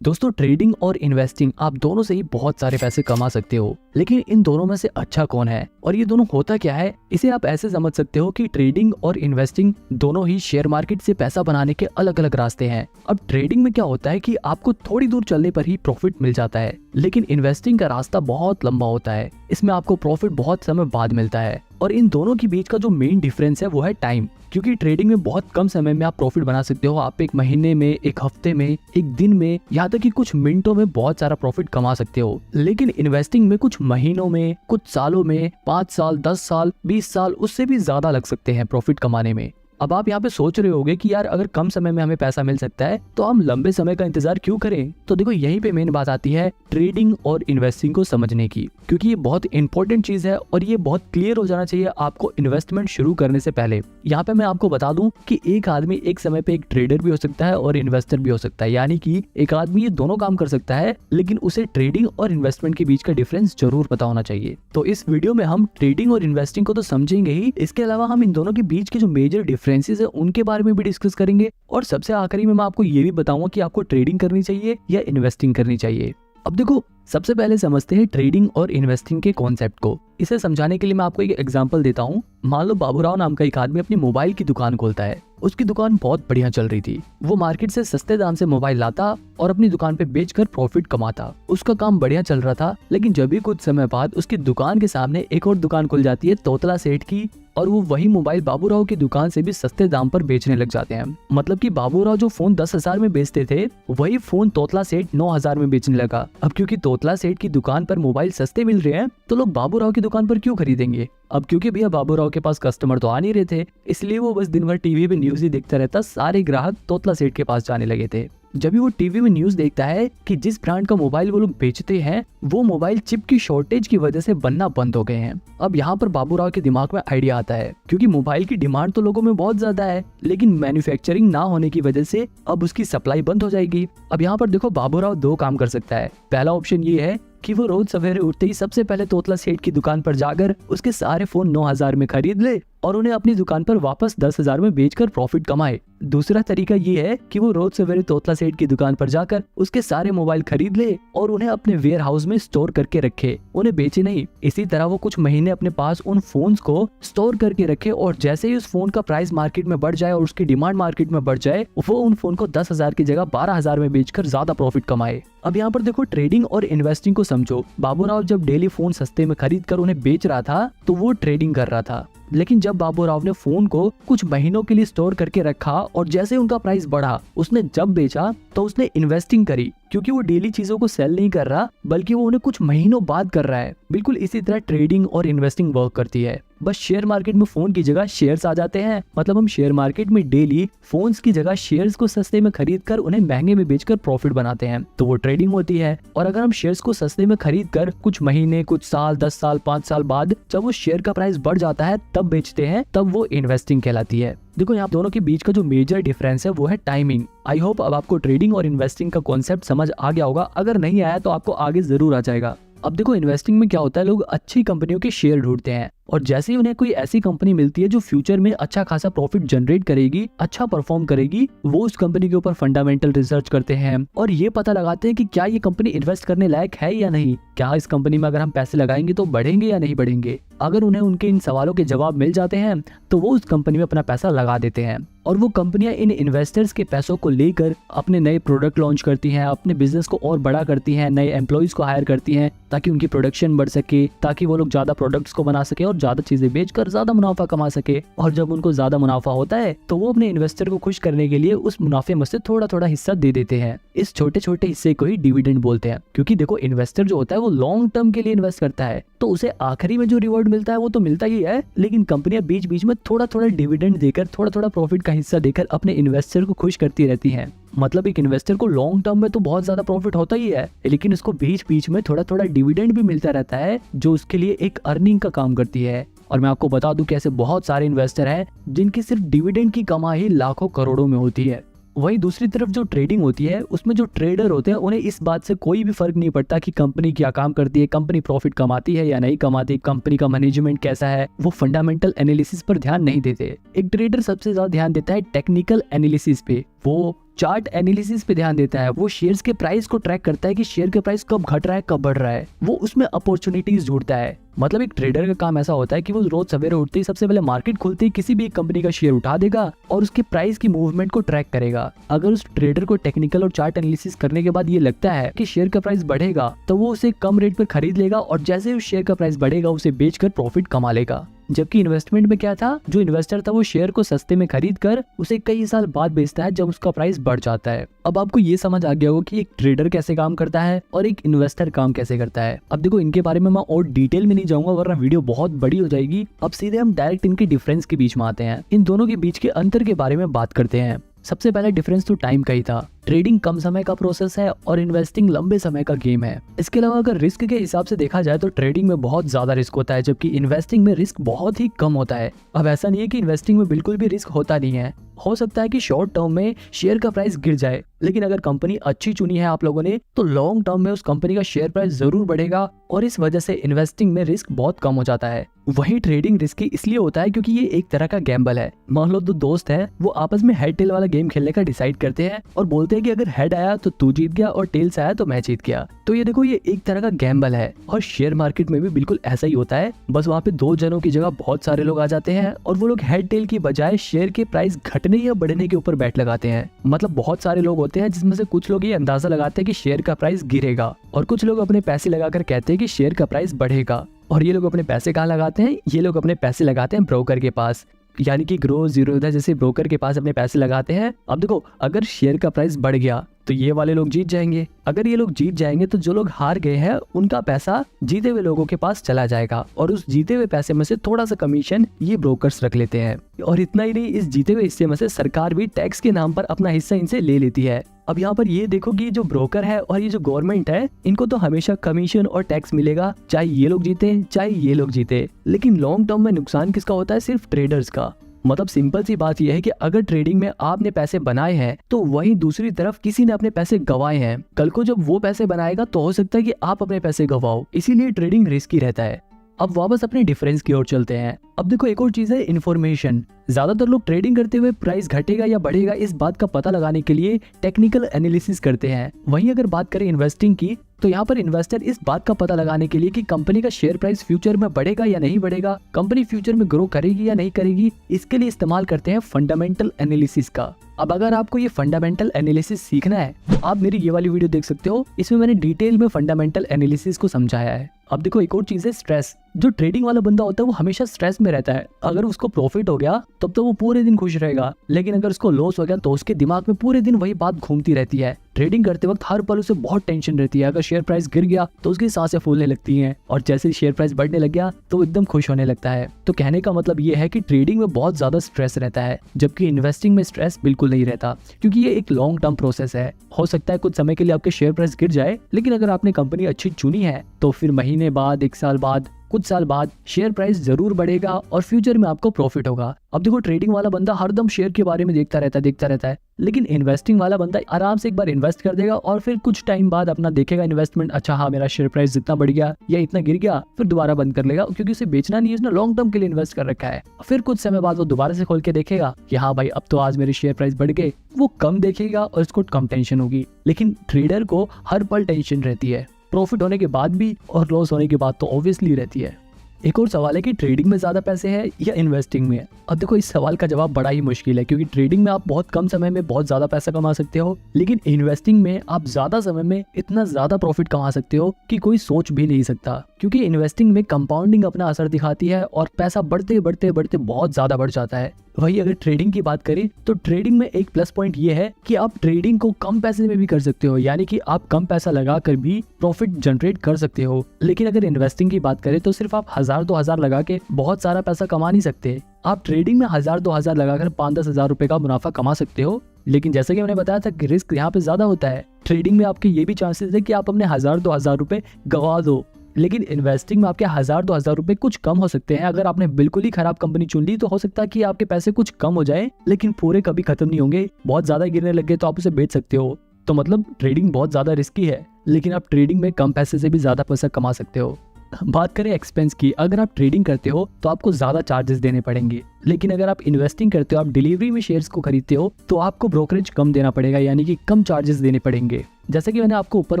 दोस्तों, ट्रेडिंग और इन्वेस्टिंग आप दोनों से ही बहुत सारे पैसे कमा सकते हो, लेकिन इन दोनों में से अच्छा कौन है और ये दोनों होता क्या है, इसे आप ऐसे समझ सकते हो कि ट्रेडिंग और इन्वेस्टिंग दोनों ही शेयर मार्केट से पैसा बनाने के अलग अलग रास्ते हैं। अब ट्रेडिंग में क्या होता है कि आपको थोड़ी दूर चलने पर ही प्रॉफिट मिल जाता है, लेकिन इन्वेस्टिंग का रास्ता बहुत लंबा होता है। इसमें आपको प्रॉफिट बहुत समय बाद मिलता है और इन दोनों के बीच का जो मेन डिफरेंस है वो है टाइम। क्योंकि ट्रेडिंग में बहुत कम समय में आप प्रॉफिट बना सकते हो। आप एक महीने में, एक हफ्ते में, एक दिन में, यहाँ तक कि कुछ मिनटों में बहुत सारा प्रॉफिट कमा सकते हो। लेकिन इन्वेस्टिंग में कुछ महीनों में, कुछ सालों में, 5 साल, 10 साल, 20 साल, उससे भी ज्यादा लग सकते हैं प्रॉफिट कमाने में। अब आप यहाँ पे सोच रहे होगे कि यार अगर कम समय में हमें पैसा मिल सकता है तो हम लंबे समय का इंतजार क्यों करें। तो देखो, यहीं पे मेन बात आती है ट्रेडिंग और इन्वेस्टिंग को समझने की, क्योंकि ये बहुत इंपॉर्टेंट चीज है और ये बहुत क्लियर हो जाना चाहिए आपको इन्वेस्टमेंट शुरू करने से पहले। यहाँ पे मैं आपको बता दूं कि एक आदमी एक समय पे एक ट्रेडर भी हो सकता है और इन्वेस्टर भी हो सकता है, यानी कि एक आदमी ये दोनों काम कर सकता है, लेकिन उसे ट्रेडिंग और इन्वेस्टमेंट के बीच का डिफरेंस जरूर पता होना चाहिए। तो इस वीडियो में हम ट्रेडिंग और इन्वेस्टिंग को तो समझेंगे ही, इसके अलावा हम इन दोनों के बीच के जो मेजर डिफरेंसेस है उनके बारे में भी डिस्कस करेंगे और सबसे आखिरी में मैं आपको ये भी बताऊंगा कि आपको ट्रेडिंग करनी चाहिए या इन्वेस्टिंग करनी चाहिए। अब देखो, सबसे पहले समझते हैं ट्रेडिंग और इन्वेस्टिंग के कॉन्सेप्ट को। इसे समझाने के लिए मैं आपको एक एग्जांपल देता हूँ। मान लो बाबूराव नाम का एक आदमी अपनी मोबाइल की दुकान खोलता है। उसकी दुकान बहुत बढ़िया चल रही थी। वो मार्केट से सस्ते दाम से मोबाइल लाता और अपनी दुकान पे बेचकर प्रॉफिट कमाता। उसका काम बढ़िया चल रहा था, लेकिन जब भी कुछ समय बाद उसकी दुकान के सामने एक और दुकान खुल जाती है तोतला सेठ की, और वो वही मोबाइल बाबूराव की दुकान से भी सस्ते दाम पर बेचने लग जाते हैं। मतलब कि बाबूराव जो फोन 10,000 में बेचते थे, वही फोन तोतला सेठ 9,000 में बेचने लगा। अब क्योंकि तोतला सेठ की दुकान पर मोबाइल सस्ते मिल रहे हैं, तो लोग बाबूराव की दुकान पर क्यों खरीदेंगे। अब क्योंकि भैया बाबूराव के पास कस्टमर तो आ नहीं रहे थे, इसलिए वो बस दिन भर टीवी पे न्यूज ही देखता रहता। सारे ग्राहक तोतला सेठ के पास जाने लगे थे। जब भी वो टीवी में न्यूज देखता है कि जिस ब्रांड का मोबाइल वो लोग बेचते हैं, वो मोबाइल चिप की शॉर्टेज की वजह से बनना बंद हो गए हैं। अब यहाँ पर बाबूराव के दिमाग में आइडिया आता है, क्योंकि मोबाइल की डिमांड तो लोगों में बहुत ज्यादा है, लेकिन मैन्युफैक्चरिंग ना होने की वजह से अब उसकी सप्लाई बंद हो जाएगी। अब यहाँ पर देखो, बाबूराव दो काम कर सकता है। पहला ऑप्शन ये है कि वो रोज सवेरे उठते ही सबसे पहले तोतला सेठ की दुकान पर जाकर उसके सारे फोन 9,000 में खरीद ले और उन्हें अपनी दुकान पर वापस 10,000 में बेचकर प्रॉफिट कमाए। दूसरा तरीका ये है कि वो रोज सवेरे तोतला सेठ की दुकान पर जाकर उसके सारे मोबाइल खरीद ले और उन्हें अपने वेयर हाउस में स्टोर करके रखे, उन्हें बेचे नहीं। इसी तरह वो कुछ महीने अपने पास उन फोन्स को स्टोर करके रखे और जैसे ही उस फोन का प्राइस मार्केट में बढ़ जाए और उसकी डिमांड मार्केट में बढ़ जाए, वो उन फोन को 10,000 की जगह 12,000 में बेचकर ज्यादा प्रॉफिट कमाए। अब यहाँ पर देखो, ट्रेडिंग और इन्वेस्टिंग को समझो। बाबूराव जब डेली फोन सस्ते में खरीद कर उन्हें बेच रहा था, तो वो ट्रेडिंग कर रहा था। लेकिन जब बाबूराव ने फोन को कुछ महीनों के लिए स्टोर करके रखा और जैसे उनका प्राइस बढ़ा, उसने जब बेचा तो उसने इन्वेस्टिंग करी, क्योंकि वो डेली चीजों को सेल नहीं कर रहा, बल्कि वो उन्हें कुछ महीनों बाद कर रहा है। बिल्कुल इसी तरह ट्रेडिंग और इन्वेस्टिंग वर्क करती है। बस शेयर मार्केट में फोन की जगह शेयर्स आ जाते हैं। मतलब हम शेयर मार्केट में डेली फोन्स की जगह शेयर्स को सस्ते में खरीद कर उन्हें महंगे में बेचकर प्रॉफिट बनाते हैं, तो वो ट्रेडिंग होती है। और अगर हम शेयर्स को सस्ते में खरीद कर कुछ महीने, कुछ साल, 10 साल, 5 साल बाद जब वो शेयर का प्राइस बढ़ जाता है तब बेचते हैं, तब वो इन्वेस्टिंग कहलाती है। देखो, यहाँ दोनों के बीच का जो मेजर डिफरेंस है वो है टाइमिंग। आई होप अब आपको ट्रेडिंग और इन्वेस्टिंग का कॉन्सेप्ट समझ आ गया होगा। अगर नहीं आया तो आपको आगे जरूर आ जाएगा। अब देखो, इन्वेस्टिंग में क्या होता है, लोग अच्छी कंपनियों के शेयर ढूंढते हैं और जैसे ही उन्हें कोई ऐसी कंपनी मिलती है जो फ्यूचर में अच्छा खासा प्रॉफिट जनरेट करेगी, अच्छा परफॉर्म करेगी, वो उस कंपनी के ऊपर फंडामेंटल रिसर्च करते हैं और ये पता लगाते हैं कि क्या ये कंपनी इन्वेस्ट करने लायक है या नहीं। क्या इस कंपनी में अगर हम पैसे लगाएंगे तो बढ़ेंगे या नहीं बढ़ेंगे। अगर उन्हें उनके इन सवालों के जवाब मिल जाते हैं तो वो उस कंपनी में अपना पैसा लगा देते हैं और वो कंपनियां इन इन्वेस्टर्स के पैसों को लेकर अपने नए प्रोडक्ट लॉन्च करती हैं, अपने बिजनेस को और बड़ा करती हैं, नए एम्प्लॉइज को हायर करती हैं ताकि उनकी प्रोडक्शन बढ़ सके, ताकि वो लोग ज्यादा प्रोडक्ट्स को बना सके और ज्यादा चीजें बेचकर ज्यादा मुनाफा कमा सके। और जब उनको ज्यादा मुनाफा होता है तो वो अपने इन्वेस्टर को खुश करने के लिए उस मुनाफे में से थोड़ा थोड़ा हिस्सा दे देते हैं। इस छोटे छोटे हिस्से को ही डिविडेंड बोलते हैं, क्योंकि देखो, इन्वेस्टर जो होता है वो लॉन्ग टर्म के लिए इन्वेस्ट करता है, तो उसे आखिरी में जो रिवॉर्ड मिलता है वो तो मिलता ही है, लेकिन कंपनियां बीच बीच में थोड़ा थोड़ा डिविडेंड देकर, थोड़ा थोड़ा प्रॉफिट का हिस्सा देकर अपने इन्वेस्टर को खुश करती रहती हैं। मतलब एक इन्वेस्टर को लॉन्ग टर्म में तो बहुत ज्यादा प्रॉफिट होता ही है, लेकिन उसको बीच बीच में थोड़ा थोड़ा डिविडेंड भी मिलता रहता है, जो उसके लिए एक अर्निंग का काम करती है। और मैं आपको बता दूं कि ऐसे बहुत सारे इन्वेस्टर हैं जिनकी सिर्फ डिविडेंड की कमाई लाखों करोड़ों में होती है। वहीं दूसरी तरफ जो ट्रेडिंग होती है, उसमें जो ट्रेडर होते हैं उन्हें इस बात से कोई भी फर्क नहीं पड़ता कि कंपनी क्या काम करती है, कंपनी प्रॉफिट कमाती है या नहीं कमाती, कंपनी का मैनेजमेंट कैसा है। वो फंडामेंटल एनालिसिस पर ध्यान नहीं देते। एक ट्रेडर सबसे ज्यादा ध्यान देता है टेक्निकल एनालिसिस पे, वो चार्ट एनालिसिस पे ध्यान देता है, वो शेयर्स के प्राइस को ट्रैक करता है कि शेयर के प्राइस कब घट रहा है कब बढ़ रहा है, वो उसमें अपॉर्चुनिटीज ढूंढता है। मतलब एक ट्रेडर का काम ऐसा होता है कि वो रोज सवेरे उठते ही सबसे पहले मार्केट खुलते ही किसी भी एक कंपनी का शेयर उठा देगा और उसके प्राइस की मूवमेंट को ट्रैक करेगा। अगर उस ट्रेडर को टेक्निकल और चार्ट एनालिसिस करने के बाद ये लगता है कि शेयर का प्राइस बढ़ेगा तो वो उसे कम रेट पर खरीद लेगा और जैसे उस शेयर का प्राइस बढ़ेगा उसे बेचकर प्रॉफिट कमा लेगा। जबकि इन्वेस्टमेंट में क्या था, जो इन्वेस्टर था वो शेयर को सस्ते में खरीद कर उसे कई साल बाद बेचता है जब उसका प्राइस बढ़ जाता है। अब आपको ये समझ आ गया होगा कि एक ट्रेडर कैसे काम करता है और एक इन्वेस्टर काम कैसे करता है। अब देखो इनके बारे में मैं और डिटेल में नहीं जाऊंगा वरना वीडियो बहुत बड़ी हो जाएगी। अब सीधे हम डायरेक्ट इनके डिफरेंस के बीच में आते हैं, इन दोनों के बीच के अंतर के बारे में बात करते हैं। सबसे पहला डिफरेंस तो टाइम का ही था। ट्रेडिंग कम समय का प्रोसेस है और इन्वेस्टिंग लंबे समय का गेम है। इसके अलावा अगर रिस्क के हिसाब से देखा जाए तो ट्रेडिंग में बहुत ज्यादा रिस्क होता है जबकि इन्वेस्टिंग में रिस्क बहुत ही कम होता है। अब ऐसा नहीं है कि इन्वेस्टिंग में बिल्कुल भी रिस्क होता नहीं है, हो सकता है कि शॉर्ट टर्म में शेयर का प्राइस गिर जाए, लेकिन अगर कंपनी अच्छी चुनी है आप लोगों ने तो लॉन्ग टर्म में उस कंपनी का शेयर प्राइस जरूर बढ़ेगा और इस वजह से इन्वेस्टिंग में रिस्क बहुत कम हो जाता है। वही ट्रेडिंग रिस्की इसलिए होता है क्योंकि ये एक तरह का गैम्बल है। मान लो दो दोस्त हैं, वो आपस में हेड टेल वाला गेम खेलने का डिसाइड करते हैं और बोलते हैं कि अगर हेड आया तो तू जीत गया और टेल्स आया तो मैं जीत गया। तो ये देखो ये एक तरह का गैम्बल है और शेयर मार्केट में भी बिल्कुल ऐसा ही होता है। बस वहाँ पे दो जनों की जगह बहुत सारे लोग आ जाते हैं और वो लोग हेड टेल की बजाय शेयर के प्राइस घटने या बढ़ने के ऊपर बैट लगाते हैं। मतलब बहुत सारे लोग होते हैं जिसमें से कुछ लोग ये अंदाजा लगाते हैं कि शेयर का प्राइस गिरेगा और कुछ लोग अपने पैसे लगाकर कहते हैं कि शेयर का प्राइस बढ़ेगा। और ये लोग अपने पैसे कहाँ लगाते हैं, ये लोग अपने पैसे लगाते हैं ब्रोकर के पास, यानी कि ग्रो जीरोधा जैसे ब्रोकर के पास अपने पैसे लगाते हैं। अब देखो अगर शेयर का प्राइस बढ़ गया तो ये वाले लोग जीत जाएंगे, अगर ये लोग जीत जाएंगे तो जो लोग हार गए हैं उनका पैसा जीते हुए लोगों के पास चला जाएगा और उस जीते हुए पैसे में से थोड़ा सा कमीशन ये ब्रोकर्स रख लेते हैं। और इतना ही नहीं, इस जीते हुए हिस्से में से सरकार भी टैक्स के नाम पर अपना हिस्सा इनसे ले लेती है। अब यहाँ पर ये देखो कि जो ब्रोकर है और ये जो गवर्नमेंट है इनको तो हमेशा कमीशन और टैक्स मिलेगा, चाहे ये लोग जीते चाहे ये लोग जीते। लेकिन लॉन्ग टर्म में नुकसान किसका होता है, सिर्फ ट्रेडर्स का। मतलब सिंपल सी बात यह है कि अगर ट्रेडिंग में आपने पैसे बनाए हैं तो वहीं दूसरी तरफ किसी ने अपने पैसे गंवाए हैं। कल को जब वो पैसे बनाएगा तो हो सकता है कि आप अपने पैसे गंवाओ, इसीलिए ट्रेडिंग रिस्की रहता है। अब वापस अपने डिफरेंस की ओर चलते हैं। अब देखो एक और चीज है इन्फॉर्मेशन। ज्यादातर लोग ट्रेडिंग करते हुए प्राइस घटेगा या बढ़ेगा इस बात का पता लगाने के लिए टेक्निकल एनालिसिस करते हैं। वहीं अगर बात करें इन्वेस्टिंग की तो यहाँ पर इन्वेस्टर इस बात का पता लगाने के लिए कि कंपनी का शेयर प्राइस फ्यूचर में बढ़ेगा या नहीं बढ़ेगा, कंपनी फ्यूचर में ग्रो करेगी या नहीं करेगी, इसके लिए इस्तेमाल करते हैं फंडामेंटल एनालिसिस का। अब अगर आपको ये फंडामेंटल एनालिसिस सीखना है आप मेरी ये वाली वीडियो देख सकते हो, इसमें मैंने डिटेल में फंडामेंटल एनालिसिस को समझाया है। अब देखो एक और चीज है स्ट्रेस। जो ट्रेडिंग वाला बंदा होता है वो हमेशा स्ट्रेस में रहता है। अगर उसको प्रॉफिट हो गया तब तो वो पूरे दिन खुश रहेगा, लेकिन अगर उसको लॉस हो गया तो उसके दिमाग में पूरे दिन वही बात घूमती रहती है। ट्रेडिंग करते वक्त हर पल उसे बहुत टेंशन रहती है। अगर शेयर प्राइस गिर गया तो उसकी सांसें फूलने लगती हैं और जैसे शेयर प्राइस बढ़ने लग गया तो वो एकदम खुश होने लगता है। तो कहने का मतलब ये है कि ट्रेडिंग में बहुत ज्यादा स्ट्रेस रहता है जबकि इन्वेस्टिंग में स्ट्रेस बिल्कुल नहीं रहता, क्योंकि ये एक लॉन्ग टर्म प्रोसेस है। हो सकता है कुछ समय के लिए आपके शेयर प्राइस गिर जाए, लेकिन अगर आपने कंपनी अच्छी चुनी है तो फिर महीने बाद, एक साल बाद, कुछ साल बाद शेयर प्राइस जरूर बढ़ेगा और फ्यूचर में आपको प्रॉफिट होगा। अब देखो ट्रेडिंग वाला बंदा हरदम शेयर के बारे में देखता रहता है, लेकिन इन्वेस्टिंग वाला बंदा आराम से एक बार इन्वेस्ट कर देगा और फिर कुछ टाइम बाद अपना देखेगा इन्वेस्टमेंट, अच्छा हाँ मेरा शेयर प्राइस जितना बढ़ गया या इतना गिर गया, फिर दोबारा बंद कर लेगा, क्योंकि उसे बेचना नहीं है, उसने लॉन्ग टर्म के लिए इन्वेस्ट कर रखा है। फिर कुछ समय बाद वो दोबारा से खोल के देखेगा कि हाँ भाई अब तो आज मेरे शेयर प्राइस बढ़ गए, वो कम देखेगा और उसको कम टेंशन होगी। लेकिन ट्रेडर को हर पल टेंशन रहती है, प्रॉफिट होने के बाद भी और लॉस होने के बाद तो ऑब्वियसली रहती है। एक और सवाल है कि ट्रेडिंग में ज्यादा पैसे हैं या इन्वेस्टिंग में। अब देखो इस सवाल का जवाब बड़ा ही मुश्किल है, क्योंकि ट्रेडिंग में आप बहुत कम समय में बहुत ज्यादा पैसा कमा सकते हो, लेकिन इन्वेस्टिंग में आप ज्यादा समय में इतना ज्यादा प्रॉफिट कमा सकते हो कि कोई सोच भी नहीं सकता। क्योंकि इन्वेस्टिंग में कंपाउंडिंग अपना असर दिखाती है और पैसा बढ़ते बढ़ते बढ़ते बहुत ज्यादा बढ़ जाता है। वही अगर ट्रेडिंग की बात करें तो ट्रेडिंग में एक प्लस पॉइंट ये है कि आप ट्रेडिंग को कम पैसे में भी कर सकते हो, यानी कि आप कम पैसा लगाकर भी प्रॉफिट जनरेट कर सकते हो। लेकिन अगर इन्वेस्टिंग की बात करें तो सिर्फ आप 1000-2000 लगा के बहुत सारा पैसा कमा नहीं सकते। आप ट्रेडिंग में 1000-2000 लगाकर 5-10 हजार रुपए का मुनाफा कमा सकते हो, लेकिन जैसे कि मैंने बताया था कि रिस्क यहाँ पे ज्यादा होता है। ट्रेडिंग में आपके ये भी चांसेस है कि आप अपने 1000-2000 रुपए गवा दो, लेकिन इन्वेस्टिंग में आपके 1000-2000 रुपए कुछ कम हो सकते हैं। अगर आपने बिल्कुल ही खराब कंपनी चुन ली तो हो सकता है कि आपके पैसे कुछ कम हो जाए, लेकिन पूरे कभी खत्म नहीं होंगे। बहुत ज्यादा गिरने लग गए तो आप उसे बेच सकते हो। तो मतलब ट्रेडिंग बहुत ज्यादा रिस्की है, लेकिन आप ट्रेडिंग में कम पैसे से भी ज्यादा पैसा कमा सकते हो। बात करें एक्सपेंस की, अगर आप ट्रेडिंग करते हो तो आपको ज्यादा चार्जेस देने पड़ेंगे, लेकिन अगर आप इन्वेस्टिंग करते हो, आप डिलीवरी में शेयर्स को खरीदते हो, तो आपको ब्रोकरेज कम देना पड़ेगा, यानी कि कम चार्जेस देने पड़ेंगे। जैसे कि मैंने आपको ऊपर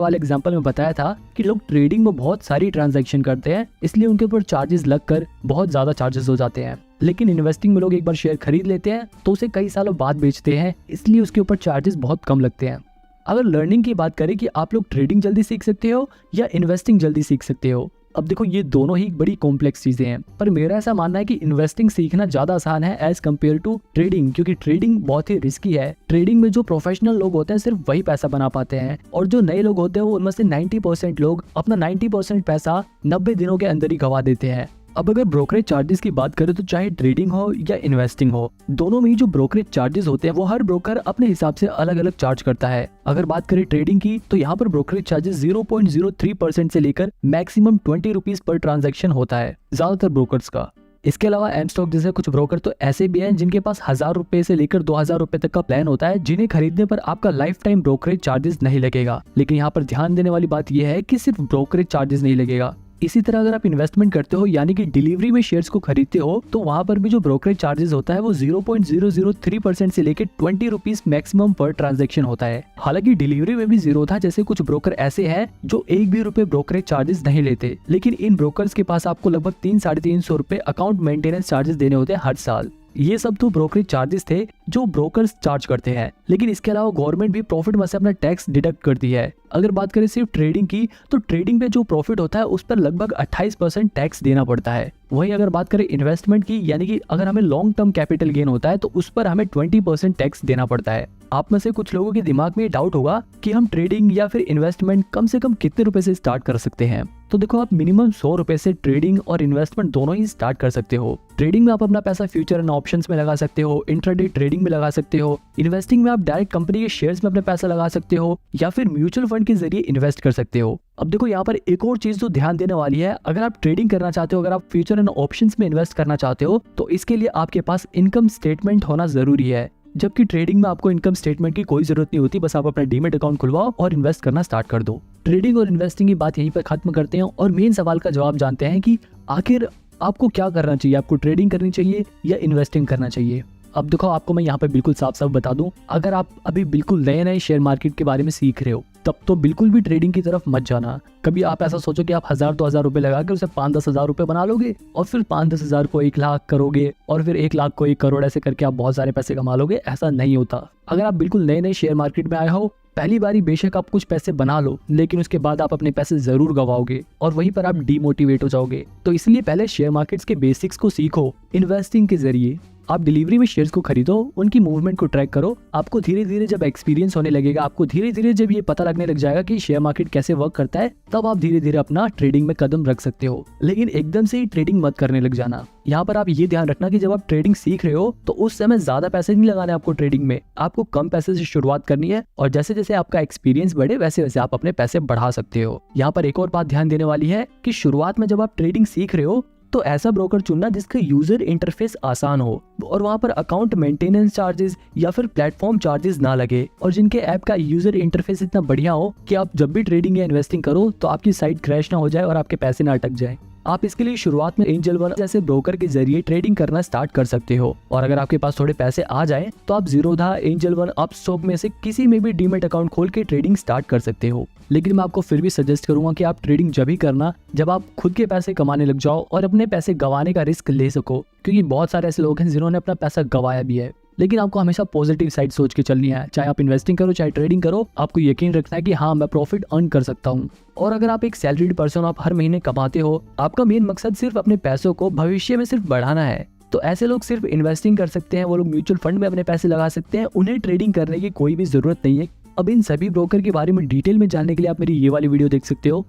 वाले एग्जांपल में बताया था कि लोग ट्रेडिंग में बहुत सारी ट्रांजैक्शन करते हैं, इसलिए उनके ऊपर चार्जेस लगकर बहुत ज्यादा चार्जेस हो जाते हैं। लेकिन इन्वेस्टिंग में लोग एक बार शेयर खरीद लेते हैं तो उसे कई सालों बाद बेचते हैं, इसलिए उसके ऊपर चार्जेस बहुत कम लगते हैं। अगर लर्निंग की बात करें कि आप लोग ट्रेडिंग जल्दी सीख सकते हो या इन्वेस्टिंग जल्दी सीख सकते हो, अब देखो ये दोनों ही बड़ी कॉम्प्लेक्स चीजें हैं, पर मेरा ऐसा मानना है कि इन्वेस्टिंग सीखना ज्यादा आसान है एज कम्पेयर टू ट्रेडिंग, क्योंकि ट्रेडिंग बहुत ही रिस्की है। ट्रेडिंग में जो प्रोफेशनल लोग होते हैं सिर्फ वही पैसा बना पाते हैं, और जो नए लोग होते हैं वो उनमें से 90% लोग अपना 90% पैसा 90 दिनों के अंदर ही गवा देते हैं। अब अगर ब्रोकरेज चार्जेस की बात करें तो चाहे ट्रेडिंग हो या इन्वेस्टिंग हो, दोनों में ही जो ब्रोकरेज चार्जेस होते हैं वो हर ब्रोकर अपने हिसाब से अलग अलग चार्ज करता है। अगर बात करें ट्रेडिंग की तो यहाँ पर ब्रोकरेज चार्जेस 0.03% से लेकर मैक्सिमम 20 रुपीज पर ट्रांजैक्शन होता है ज्यादातर ब्रोकर्स का। इसके अलावा एम स्टॉक जैसे कुछ ब्रोकर तो ऐसे भी हैं जिनके पास 1000 रुपए से लेकर 2000 रुपए तक का प्लान होता है, जिन्हें खरीदने पर आपका लाइफ टाइम ब्रोकरेज चार्जेस नहीं लगेगा। लेकिन यहाँ पर ध्यान देने वाली बात यह है कि सिर्फ ब्रोकरेज चार्जेस नहीं लगेगा। इसी तरह अगर आप इन्वेस्टमेंट करते हो यानी कि डिलीवरी में शेयर्स को खरीदते हो, तो वहां पर भी जो ब्रोकरेज चार्जेस होता है वो 0.003% से लेकर 20 रुपीज मैक्सिमम पर ट्रांजैक्शन होता है। हालांकि डिलीवरी में भी जीरो था, जैसे कुछ ब्रोकर ऐसे हैं जो 1 भी रुपए ब्रोकरेज चार्जेस नहीं लेते, लेकिन इन ब्रोकर्स के पास आपको लगभग 300-350 रुपए अकाउंट मेंटेनेंस चार्जेस देने होते हैं हर साल। ये सब तो ब्रोकरेज चार्जेस थे जो ब्रोकर्स चार्ज करते हैं, लेकिन इसके अलावा गवर्नमेंट भी प्रॉफिट में से अपना टैक्स डिडक्ट करती है। अगर बात करें सिर्फ ट्रेडिंग की तो ट्रेडिंग पे जो प्रॉफिट होता है उस पर लगभग 28% टैक्स देना पड़ता है। वहीं अगर बात करें इन्वेस्टमेंट की, यानी कि अगर हमें लॉन्ग टर्म कैपिटल गेन होता है तो उस पर हमें 20% टैक्स देना पड़ता है। आप में से कुछ लोगों के दिमाग में डाउट होगा कि हम ट्रेडिंग या फिर इन्वेस्टमेंट कम से कम कितने रुपए से स्टार्ट कर सकते हैं। तो देखो, आप मिनिमम 100 रुपए से ट्रेडिंग और इन्वेस्टमेंट दोनों ही स्टार्ट कर सकते हो। ट्रेडिंग में आप अपना पैसा फ्यूचर एंड ऑप्शंस में लगा सकते हो, इंट्राडे ट्रेडिंग में लगा सकते हो। इन्वेस्टिंग में आप डायरेक्ट कंपनी के शेयर्स में अपना पैसा लगा सकते हो या फिर म्यूचुअल फंड के जरिए इन्वेस्ट कर सकते हो। अब देखो, यहाँ पर एक और चीज तो ध्यान देने वाली है, अगर आप ट्रेडिंग करना चाहते हो, अगर आप फ्यूचर एंड ऑप्शंस में इन्वेस्ट करना चाहते हो, तो इसके लिए आपके पास इनकम स्टेटमेंट होना जरूरी है। जबकि ट्रेडिंग में आपको इनकम स्टेटमेंट की कोई जरूरत नहीं होती, बस आप अपना डीमेट अकाउंट खुलवाओ और इन्वेस्ट करना स्टार्ट कर दो। ट्रेडिंग और इन्वेस्टिंग की बात यहीं पर खत्म करते हैं और मेन सवाल का जवाब जानते हैं कि आखिर आपको क्या करना चाहिए, आपको ट्रेडिंग करनी चाहिए या इन्वेस्टिंग करना चाहिए। अब देखो, आपको मैं यहाँ पे बिल्कुल साफ साफ बता दूं, अगर आप अभी बिल्कुल नए नए शेयर मार्केट के बारे में सीख रहे हो तब तो बिल्कुल भी ट्रेडिंग की तरफ मत जाना। कभी आप ऐसा सोचो कि आप 1000-2000 रुपए लगा कर उसे 5-10 हजार रुपए बना लोगे और फिर 5-10 हजार को 1 लाख करोगे और फिर 1 लाख को 1 करोड़, ऐसे करके आप बहुत सारे पैसे कमा लोगे। ऐसा नहीं होता। अगर आप बिल्कुल नए नए शेयर मार्केट में आए हो, पहली बारी बेशक आप कुछ पैसे बना लो, लेकिन उसके बाद आप अपने पैसे जरूर गवाओगे और वहीं पर आप डीमोटिवेट हो जाओगे। तो इसलिए पहले शेयर मार्केट्स के बेसिक्स को सीखो। इन्वेस्टिंग के जरिए आप डिलीवरी में शेयर्स को खरीदो, उनकी मूवमेंट को ट्रैक करो। आपको धीरे धीरे जब एक्सपीरियंस होने लगेगा, आपको धीरे धीरे जब ये पता लगने लग जाएगा कि शेयर मार्केट कैसे वर्क करता है, तब आप धीरे धीरे अपना ट्रेडिंग में कदम रख सकते हो। लेकिन एकदम से ही ट्रेडिंग मत करने लग जाना। यहाँ पर आप ये ध्यान रखना कि जब आप ट्रेडिंग सीख रहे हो तो उस समय ज्यादा पैसे नहीं लगाने आपको ट्रेडिंग में, आपको कम पैसे से शुरुआत करनी है और जैसे जैसे आपका एक्सपीरियंस बढ़े वैसे वैसे आप अपने पैसे बढ़ा सकते हो। यहाँ पर एक और बात ध्यान देने वाली है कि शुरुआत में जब आप ट्रेडिंग सीख रहे हो तो ऐसा ब्रोकर चुनना जिसका यूजर इंटरफेस आसान हो और वहां पर अकाउंट मेंटेनेंस चार्जेस या फिर प्लेटफॉर्म चार्जेस ना लगे, और जिनके ऐप का यूजर इंटरफेस इतना बढ़िया हो कि आप जब भी ट्रेडिंग या इन्वेस्टिंग करो तो आपकी साइट क्रैश ना हो जाए और आपके पैसे ना अटक जाए। आप इसके लिए शुरुआत में एंजल वन जैसे ब्रोकर के जरिए ट्रेडिंग करना स्टार्ट कर सकते हो, और अगर आपके पास थोड़े पैसे आ जाए तो आप जीरोधा, एंजल वन, अपस्टॉक में से किसी में भी डीमेट अकाउंट खोल के ट्रेडिंग स्टार्ट कर सकते हो। लेकिन मैं आपको फिर भी सजेस्ट करूंगा कि आप ट्रेडिंग जब ही करना जब आप खुद के पैसे कमाने लग जाओ और अपने पैसे गंवाने का रिस्क ले सको, क्योंकि बहुत सारे ऐसे लोग हैं जिन्होंने अपना पैसा गंवाया भी है। लेकिन आपको हमेशा पॉजिटिव साइड सोच के चलनी है। चाहे आप इन्वेस्टिंग करो चाहे ट्रेडिंग करो, आपको यकीन रखना है कि हाँ, मैं प्रॉफिट अर्न कर सकता हूँ। और अगर आप एक सैलरीड पर्सन, आप हर महीने कमाते हो, आपका मेन मकसद सिर्फ अपने पैसों को भविष्य में सिर्फ बढ़ाना है, तो ऐसे लोग सिर्फ इन्वेस्टिंग कर सकते हैं। वो लोग म्यूचुअल फंड में अपने पैसे लगा सकते हैं, उन्हें ट्रेडिंग करने की कोई भी जरूरत नहीं है। अब इन सभी ब्रोकर के बारे में डिटेल में जानने के लिए आप मेरी ये वाली वीडियो देख सकते हो।